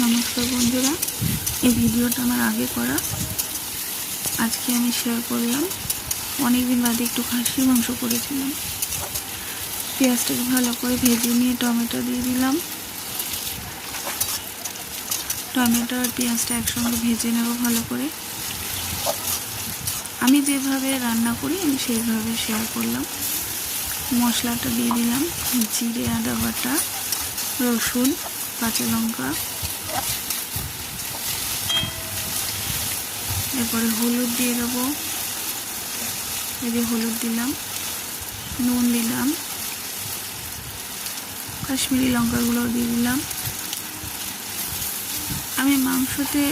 নমস্কার বন্ধুরা, এই ভিডিওটা আমার আগে করা, আজকে আমি শেয়ার করলাম। অনেকদিন বাদে একটু খাসির মাংস করেছিলাম। পেঁয়াজটাকে ভালো করে ভেজে নিয়ে টমেটো দিয়ে দিলাম। টমেটো আর পেঁয়াজটা একসঙ্গে ভেজে নেব ভালো করে। আমি যেভাবে রান্না করি আমি সেইভাবে শেয়ার করলাম। মশলাটা দিয়ে দিলাম, জিরে, আদা বাটা, রসুন, কাঁচা লঙ্কা, এরপরে হলুদ দিয়ে দেবো। এই যে হলুদ দিলাম, নুন দিলাম, কাশ্মীরি লঙ্কাগুলো দিয়ে দিলাম। আমি মাংসতে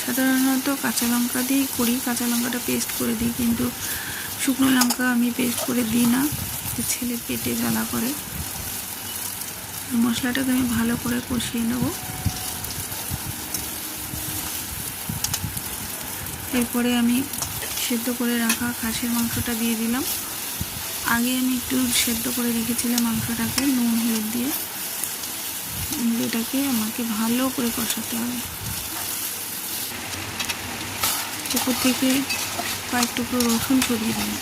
সাধারণত কাঁচা লঙ্কা দিয়েই করি, কাঁচা লঙ্কাটা পেস্ট করে দিই, কিন্তু শুকনো লঙ্কা আমি পেস্ট করে দিই না, ছেলে পেটে জ্বালা করে। মশলাটাকে আমি ভালো করে কষিয়ে নেব। এরপরে আমি সেদ্ধ করে রাখা খাসির মাংসটা দিয়ে দিলাম। আগে আমি একটু সেদ্ধ করে রেখেছিলাম মাংসটাকে নুন হলুদ দিয়ে। এটাকে আমাকে ভালো করে কষাতে হবে। উপর থেকে কয়েক টুকরো রসুন ছড়িয়ে দিলাম।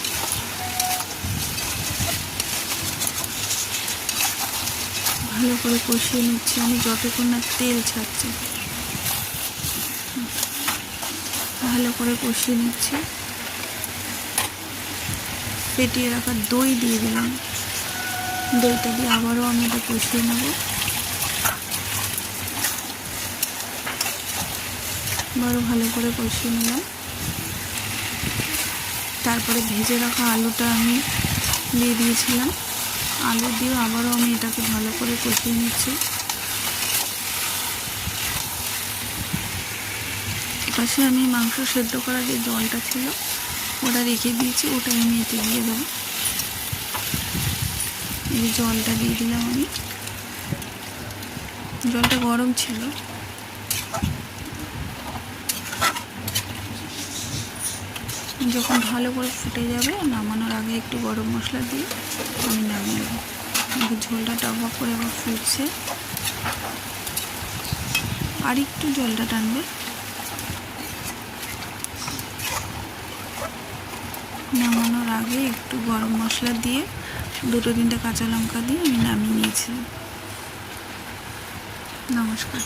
ভালো করে কষিয়ে নিচ্ছি আমি যতক্ষণ না তেল ছাড়ছে। ভালো করে কষিয়ে নিচ্ছি। ফেটিয়ে রাখা দই দিয়ে দিলাম। দইটা দিয়ে আবারও আমি এটা কষিয়ে নেব। আবারও ভালো করে কষিয়ে নিলাম। তারপরে ভেজে রাখা আলুটা আমি দিয়ে দিয়েছিলাম। আলু দিয়ে আবারও আমি এটাকে ভালো করে কষিয়ে নিচ্ছি। এপাশে আমি মাংস সেদ্ধ করা যে জলটা ছিল ওটা রেখে দিয়েছি, ওটাই আমি এতে দিয়ে দেবো। এই জলটা দিয়ে দিলাম আমি। জলটা গরম ছিল। যখন ভালো করে ফুটে যাবে, নামানোর আগে একটু গরম মশলা দিয়ে আমি নামিয়ে দেবো। ঝোলটা টকবক করে আবার ফুটছে, আর একটু জলটা টানবে। নামানোর আগে একটু গরম মশলা দিয়ে 2-3টে কাঁচা লঙ্কা দিয়ে আমি নামিয়ে নিয়েছিলাম। নমস্কার।